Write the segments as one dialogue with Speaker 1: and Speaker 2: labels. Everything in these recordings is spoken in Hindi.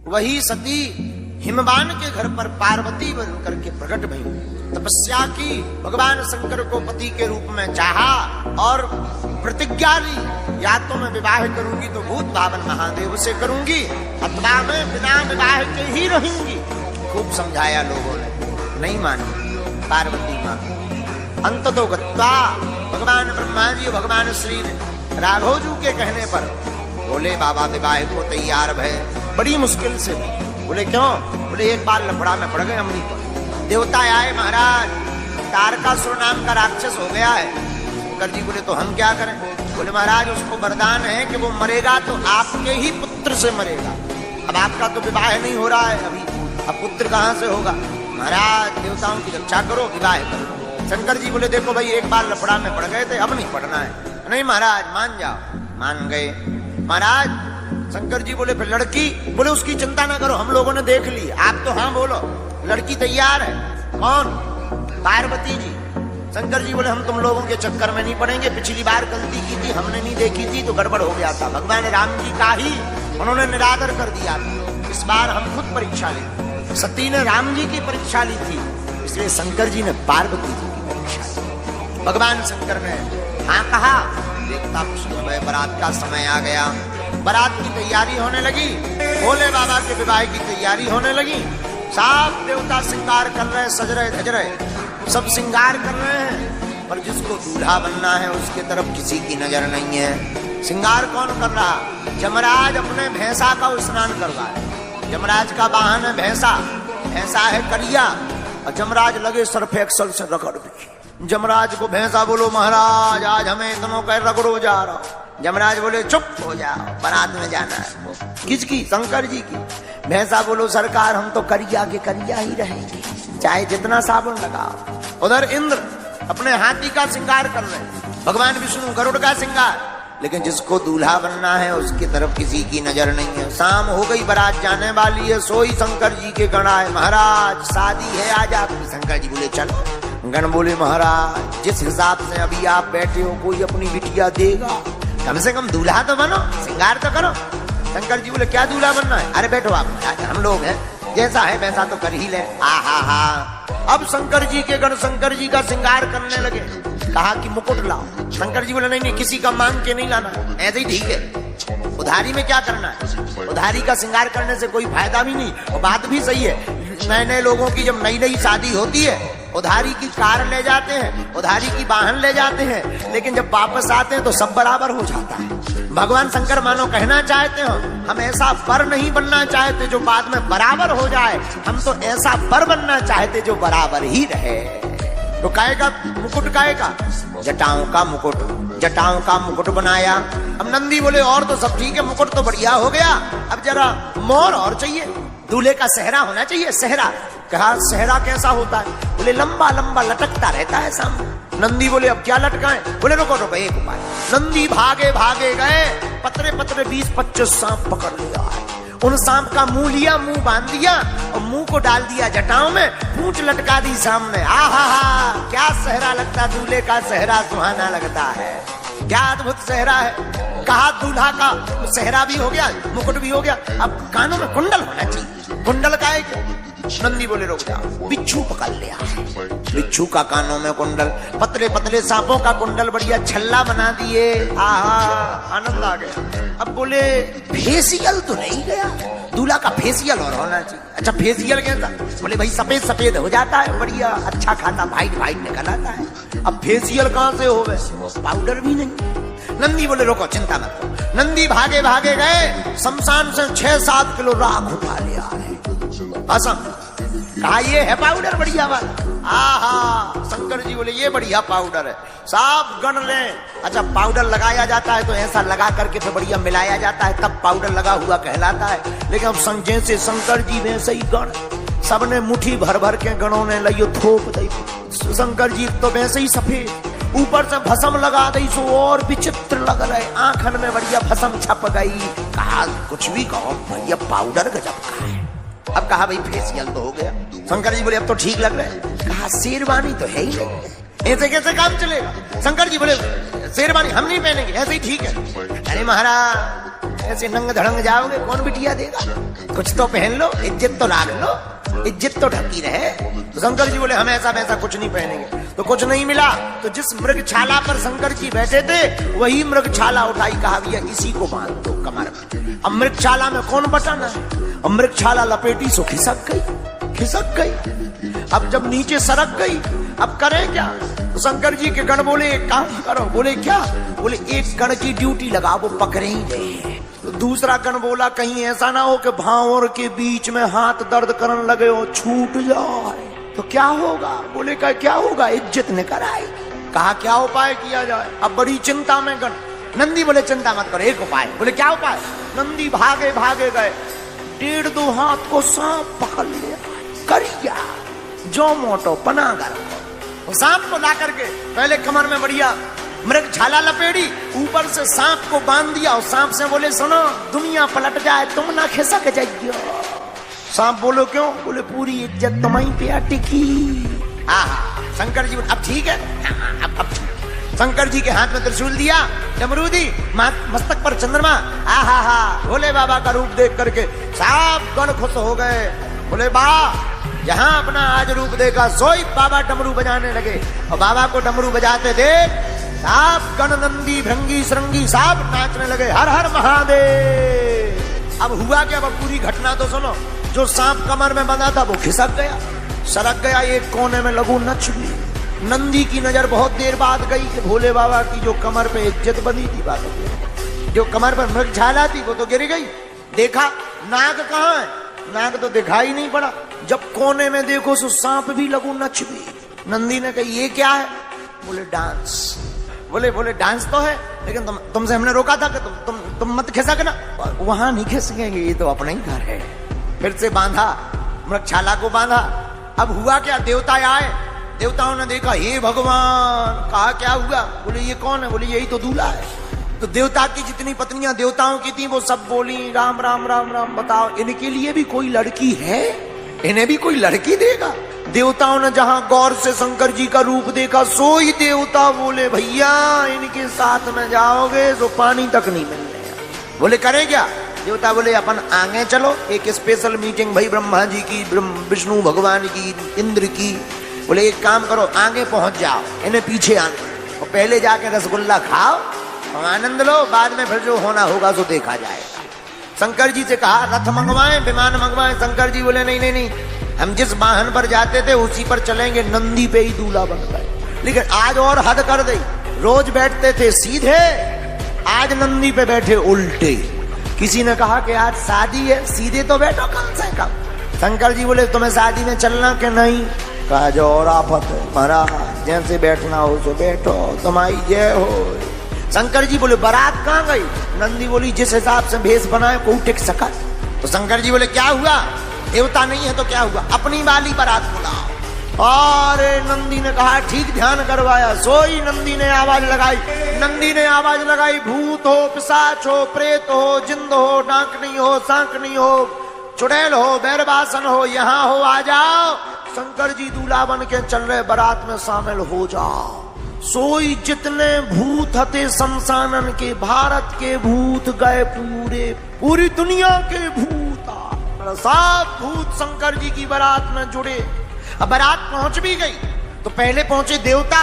Speaker 1: वही सती हिमवान के घर पर पार्वती बन करके प्रकट भई, तपस्या की, भगवान शंकर को पति के रूप में चाहा और प्रतिज्ञा ली, या तो मैं विवाह करूंगी तो भूत भावन महादेव से करूंगी, अथवा मैं बिना विवाह के ही रहूंगी। खूब समझाया लोगों ने, नहीं मानी पार्वती मां। अंत तो गत्वा भगवान ब्रह्मा जी भगवान श्री राघव जी के कहने पर बोले बाबा विवाह को तैयार भय, बड़ी मुश्किल से। बोले क्यों? बोले एक बार लफड़ा में पड़ गए अमरी पर, देवता आए महाराज, तारकासुर नाम का राक्षस हो गया है। शंकर जी बोले तो हम क्या करें? बोले महाराज उसको वरदान है कि वो मरेगा तो आपके ही पुत्र से मरेगा। अब आपका तो विवाह नहीं हो रहा है अभी, अब पुत्र कहाँ से होगा? महाराज देवताओं की रक्षा करो, विवाह करो। शंकर जी बोले देखो भाई एक बार लफड़ा में पड़ गए थे, अब नहीं पड़ना है। नहीं महाराज मान जाओ। मान गए महाराज। शंकर जी बोले फिर लड़की? बोले उसकी चिंता ना करो, हम लोगों ने देख ली, आप तो हाँ बोलो, लड़की तैयार है। कौन? पार्वती जी। शंकर जी बोले हम तुम लोगों के चक्कर में नहीं पड़ेंगे, पिछली बार गलती की थी, हमने नहीं देखी थी तो गड़बड़ हो गया था, भगवान राम जी का ही उन्होंने निरादर कर दिया था, इस बार हम खुद परीक्षा ली। सती ने राम जी की परीक्षा ली थी, इसलिए शंकर जी ने पार्वती जी की परीक्षा ली। भगवान शंकर ने हाँ कहा, देखता सुबह बारात का समय आ गया, बारात की तैयारी होने लगी, भोले बाबा के विवाह की तैयारी होने लगी। सब देवता श्रृंगार कर रहे, सज रहे धज रहे, सब श्रृंगार कर रहे हैं, पर जिसको दूल्हा बनना है उसके तरफ किसी की नजर नहीं है। श्रृंगार कौन कर रहा? जमराज अपने भैंसा का स्नान करवा है। जमराज का वाहन है भैंसा, भैंसा है करिया, और जमराज लगे सरफ एक्सल से रगड़ भी। जमराज को भैंसा बोलो महाराज आज हमें इतनों का रगड़ो जा रहा। जमराज बोले चुप हो जाओ, बारात में जाना है। किसकी? शंकर जी की। भैंसा बोलो सरकार हम तो करिया के करिया ही रहेंगे, चाहे जितना साबुन लगाओ। उधर इंद्र अपने हाथी का श्रृंगार कर रहे हैं, भगवान विष्णु गरुड़ का श्रृंगार, लेकिन जिसको दूल्हा बनना है उसकी तरफ किसी की नजर नहीं है। शाम हो गई, बारात जाने वाली है, सोई शंकर जी के गण आए, महाराज शादी है आज आपकी। शंकर जी बोले चलो। गण बोले महाराज जिस हिसाब से अभी आप बैठे हो कोई अपनी बिटिया देगा, कम से कम दूल्हा तो बनो, श्रृंगार तो करो। शंकर जी बोले क्या दूल्हा बनना है? अरे बैठो आप, हम लोग हैं, जैसा है वैसा तो कर ही ले। अब शंकर जी के गण शंकर जी का श्रृंगार करने लगे। कहा कि मुकुट लाओ। शंकर जी बोले नहीं नहीं, किसी का मांग के नहीं लाना, ऐसे ही ठीक है। उधारी में क्या करना है? उधारी का श्रृंगार करने से कोई फायदा भी नहीं। और बात भी सही है, नए नए लोगों की जब नई नई शादी होती है उधारी की कार ले जाते हैं, उधारी की वाहन ले जाते हैं, लेकिन जब वापस आते हैं तो सब बराबर हो जाता है। भगवान शंकर मानो कहना चाहते हो हम ऐसा वर नहीं बनना चाहते जो बाद में बराबर हो जाए, हम तो ऐसा वर बनना चाहते जो बराबर ही रहे। तो काएगा मुकुट, काएगा जटाओं का मुकुट, जटाओं का मुकुट बनाया। अब नंदी बोले और तो सब ठीक है, मुकुट तो बढ़िया हो गया, अब जरा मोर और चाहिए, दूल्हे का सेहरा होना चाहिए। सेहरा? कहा सेहरा कैसा होता है? बोले लंबा लंबा लटकता रहता है सामने। नंदी बोले अब क्या लटकाएं? बोले रुको रुको एक उपाय। नंदी भागे भागे गए, पतरे पतरे 20-25 सांप पकड़ लिया है। उन सांप का मुंह लिया, मुंह बांध दिया और मुंह को डाल दिया जटाओं में, पूंछ लटका दी सामने। आहा क्या सेहरा लगता, दूल्हे का सेहरा सुहाना लगता है, क्या अद्भुत सेहरा है। कहा दूल्हा का सेहरा भी हो गया, मुकुट भी हो गया, अब कानों में कुंडल होना चाहिए। कुंडल का एक नंदी बोले रुक जाओ, बिच्छू पकड़ लिया, बिच्छू का कानों में कुंडल, पतले पतले सांपों का कुंडल बढ़िया छल्ला बना दिए। आहा आनंद आ गया। अब बोले फेसियल तो नहीं गया, दूल्हा का फेसियल और होना चाहिए। अच्छा फेसियल कैसा? बोले भाई सफेद सफेद हो जाता है, बढ़िया अच्छा खासा व्हाइट व्हाइट निकल आता है। अब फेसियल कहाँ से हो गए? पाउडर भी नहीं। नंदी बोले रोको चिंता मत करो। नंदी भागे भागे गए, शमशान से 6-7 किलो राख उठा लिया है। कहा ये है पाउडर बढ़िया वाला। आहा शंकर जी बोले ये बढ़िया पाउडर है, साफ गण ले। अच्छा पाउडर लगाया जाता है तो ऐसा लगा करके फिर बढ़िया मिलाया जाता है, तब पाउडर लगा हुआ कहलाता है। लेकिन अब संजय से शंकर जी वैसे ही गण, सबने मुट्ठी भर भर के गणों ने लियो थोप दी। शंकर जी तो वैसे ही सफेद, ऊपर से भस्म लगा दी सो और विचित्र लग रहे, आंखन में बढ़िया भस्म छप गई। कहा कुछ भी कहो भैया पाउडर गजब का है। अब कहा भाई फेसियल तो हो गया। शंकर जी बोले अब तो ठीक लग रहा है। कहा शेरवानी तो है ही नहीं, ऐसे कैसे काम चलेगा? शंकर जी बोले शेरवानी हम नहीं पहनेंगे, ऐसे ही ठीक है। अरे महाराज ऐसे नंग धड़ंग जाओगे, कौन बिटिया देगा? कुछ तो पहन लो, इज्जत तो लाग लो, इज्जत तो ढकी रहे। तो शंकर जी बोले हम ऐसा वैसा कुछ नहीं पहनेंगे। तो कुछ नहीं मिला तो जिस मृगछाला पर शंकर जी बैठे थे वही मृगछाला उठाई, कहा भैया इसी को बांध दो कमर में। अब मृगछाला में कौन बटन है? अब मृगछाला लपेटी सो खिसक गई। अब जब नीचे सरक गई, अब करें क्या? तो शंकर जी के गण बोले एक काम करो। बोले क्या? बोले एक गण की ड्यूटी लगा, वो पकड़े ही गए। तो दूसरा गण बोला कहीं ऐसा ना हो कि भांवर के बीच में हाथ दर्द करने लगे हो, छूट जाए तो क्या होगा? बोले क्या होगा? इज्जत निकल आएगी। कहा क्या उपाय किया जाए? अब बड़ी चिंता में गण। नंदी बोले चिंता मत करो, एक उपाय। बोले क्या उपाय? नंदी भागे गए, 1.5-2 हाथ को सांप पकड़ लिया, करिया जो मोटो पना कर सांप को ला करके पहले कमर में बढ़िया मृगछाला लपेड़ी, ऊपर से सांप को बांध दिया और सांप से बोले सुनो दुनिया पलट जाए तुम ना खिसक जाइयो। सांप बोलो क्यों? बोले पूरी इज्जत तुम्हारी पे अटकी। शंकर जी अब ठीक है। अब शंकर जी के हाथ में त्रिशूल दिया, डमरू दी, मस्तक पर चंद्रमा। भोले बाबा का रूप देख करके सब गण खुश हो गए। बोले बा जहां अपना आज रूप देखा सोई बाबा डमरू बजाने लगे। और बाबा को डमरू बजाते देख सब गण नंदी भृंगी श्रृंगी सब नाचने लगे, हर हर महादेव। अब हुआ क्या? अब पूरी घटना तो सुनो। जो सांप कमर में बंधा था वो खिसक गया, सरक गया, एक कोने में लगू नच गई। नंदी की नजर बहुत देर बाद गई कि भोले बाबा की जो कमर पे इज्जत बंधी थी, बात जो कमर पर मृगछाला थी वो तो गिर गई। देखा नाग कहाँ है? नाग तो दिखाई नहीं पड़ा। जब कोने में देखो तो सांप भी लगू नच गई। नंदी ने कही ये क्या है? बोले डांस। बोले डांस तो है लेकिन तुमसे हमने रोका था कि तुम मत खिसकना। वहां नहीं खिसकेंगे, ये तो अपना ही घर है। फिर से बांधा, मृगछाला को बांधा। अब हुआ क्या? देवता आए, देवताओं ने देखा हे भगवान। कहा क्या हुआ? बोले ये कौन है? बोले यही तो दूल्हा है। तो देवता की जितनी पत्नियां देवताओं की थी वो सब बोली राम राम राम राम। बताओ इनके लिए भी कोई लड़की है? इन्हें भी कोई लड़की देगा? देवताओं ने जहां गौर से शंकर जी का रूप देखा सोई देवता बोले भैया इनके साथ में जाओगे तो पानी तक नहीं मिलने। बोले करें क्या? देवता बोले अपन आगे चलो, एक स्पेशल मीटिंग भाई ब्रह्मा जी की, विष्णु भगवान की, इंद्र की। बोले एक काम करो आगे पहुंच जाओ, इन्हें पीछे आने और पहले जाके रसगुल्ला खाओ और आनंद लो, बाद में फिर जो होना होगा तो देखा जाएगा। शंकर जी से कहा रथ मंगवाएं, विमान मंगवाएं। शंकर जी बोले नहीं, हम जिस वाहन पर जाते थे उसी पर चलेंगे, नंदी पे ही दूल्हा बन गए। लेकिन आज और हद कर दी, रोज बैठते थे सीधे, आज नंदी पे बैठे उल्टे। किसी ने कहा कि आज शादी है, सीधे तो बैठो कम से कम। शंकर जी बोले तुम्हें शादी में चलना कि नहीं? कहा जो और आफत है महाराज, जैसे बैठना हो तो बैठो, तुम्हारी जय हो। शंकर जी बोले बारात कहाँ गई? नंदी बोली जिस हिसाब से भेष बनाए को टिक सका। तो शंकर जी बोले क्या हुआ? देवता नहीं है तो क्या हुआ? अपनी वाली बारात बुलाओ। और नंदी ने कहा ठीक ध्यान करवाया। सोई नंदी ने आवाज लगाई, भूत हो, पिशाच हो, प्रेत हो, जिंद हो, डाकनी हो, सांकनी हो, चुड़ैल हो, बैरबासन हो, यहाँ हो आ जाओ। शंकर जी दूल्हा बन के चल रहे, बारात में शामिल हो जाओ। सोई जितने भूत हते शमशानन के, भारत के भूत गए पूरी दुनिया के भूत सब भूत शंकर जी की बारात में जुड़े। अब बारात पहुंच भी गई तो पहले पहुंचे देवता।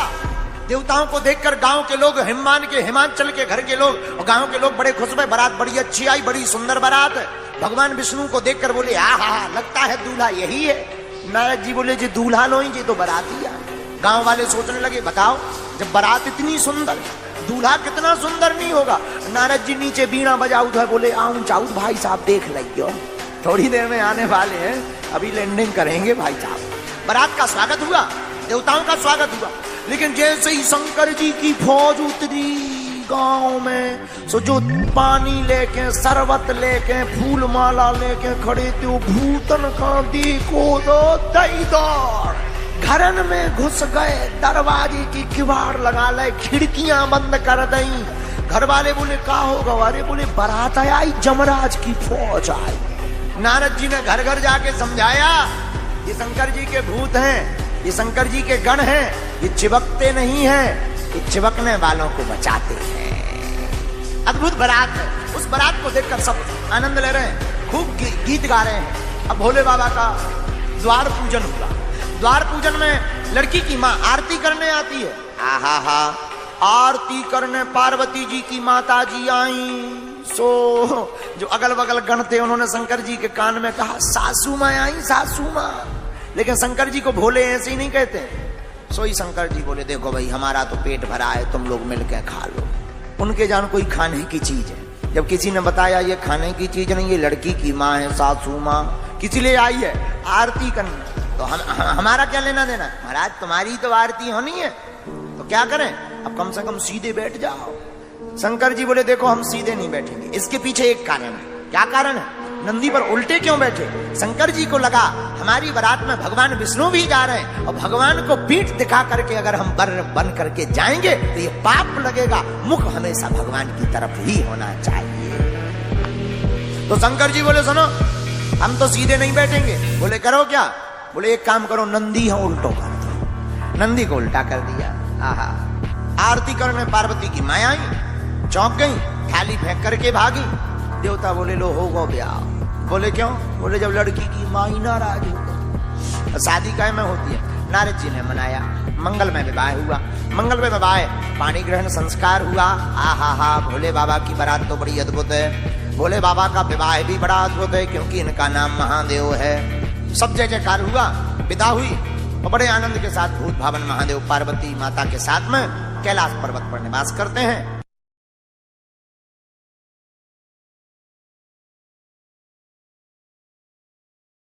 Speaker 1: देवताओं को देखकर गांव के लोग, हिमांचल के घर के लोग और गांव के लोग बड़े खुश हुए। बारात बड़ी अच्छी आई, बड़ी सुंदर बारात है। भगवान विष्णु को देखकर बोले आहा लगता है दूल्हा यही है। नारद जी बोले जी दूल्हा लो जी तो बारात ही है। गांव वाले सोचने लगे बताओ जब बारात इतनी सुंदर, दूल्हा कितना सुंदर नहीं होगा। नारद जी नीचे बीड़ा बजाऊ है, बोले आऊं जाऊ भाई साहब देख लियो, थोड़ी देर में आने वाले हैं, अभी लैंडिंग करेंगे भाई साहब। बारात का स्वागत हुआ, देवताओं का स्वागत हुआ। लेकिन जैसे ही शंकर जी की फौज उतरी गांव में, सो जो पानी लेके, शरबत लेके, फूल माला लेके खड़े थे वो भूतन का देखो दो दई दौड़ घरन में घुस गए। दरवाजे की किवाड़ लगा ले, खिड़कियां बंद कर दी। घर वाले बोले क्या होगा? अरे बोले बारात आई, जमराज की फौज आई। नारद जी ने घर घर जाके समझाया ये शंकर जी के भूत हैं, ये शंकर जी के गण हैं, ये चिपकते नहीं हैं, ये चिपकने वालों को बचाते हैं। अद्भुत बारात है। उस बारात को देखकर सब आनंद ले रहे हैं, खूब गीत गा रहे हैं। अब भोले बाबा का द्वार पूजन हुआ। द्वार पूजन में लड़की की माँ आरती करने आती है। आहा हा, आरती करने पार्वती जी की माता जी आई। सो जो अगल बगल गण थे उन्होंने शंकर जी के कान में कहा, सासू माँ आई, सासू माँ। लेकिन शंकर जी को भोले ऐसे ही नहीं कहते। सोई शंकर जी बोले, देखो भाई हमारा तो पेट भरा है, तुम लोग मिलकर खा लो। उनके जान कोई खाने की चीज है। जब किसी ने बताया ये खाने की चीज नहीं, ये लड़की की माँ है, सासू माँ किसी लिए आई है आरती करने, तो हमारा क्या लेना देना। महाराज तुम्हारी तो आरती होनी है, तो क्या करें, अब कम से कम सीधे बैठ जाओ। शंकर जी बोले, देखो हम सीधे नहीं बैठेंगे, इसके पीछे एक कारण है। क्या कारण है? नंदी पर उल्टे क्यों बैठे? शंकर जी को लगा हमारी बारात में भगवान विष्णु भी जा रहे हैं, और भगवान को पीठ दिखा करके अगर हम बर बन करके जाएंगे तो ये पाप लगेगा। मुख हमेशा भगवान की तरफ ही होना चाहिए। तो शंकर जी बोले, सुनो हम तो सीधे नहीं बैठेंगे। बोले करो क्या? बोले एक काम करो, नंदी है उल्टो कर दो। नंदी को उल्टा कर दिया। आहा, आरती करने पार्वती की माया आई, चौंक गई, थाली फेंक करके भागी। देवता बोले, लो हो गो ब्याह। बोले क्यों? बोले जब लड़की की माँ ही नाराज हो, शादी काय में होती है। नारद जी ने मनाया, मंगल में विवाह हुआ। मंगल में विवाह, पानी ग्रहण संस्कार हुआ। आहा हा, भोले बाबा की बारात तो बड़ी अद्भुत है। भोले बाबा का विवाह भी बड़ा अद्भुत है, क्योंकि इनका नाम महादेव है। सब जय जयकार हुआ, विदा हुई, और बड़े आनंद के साथ भूत भावन महादेव पार्वती माता के साथ में कैलाश पर्वत पर निवास करते हैं।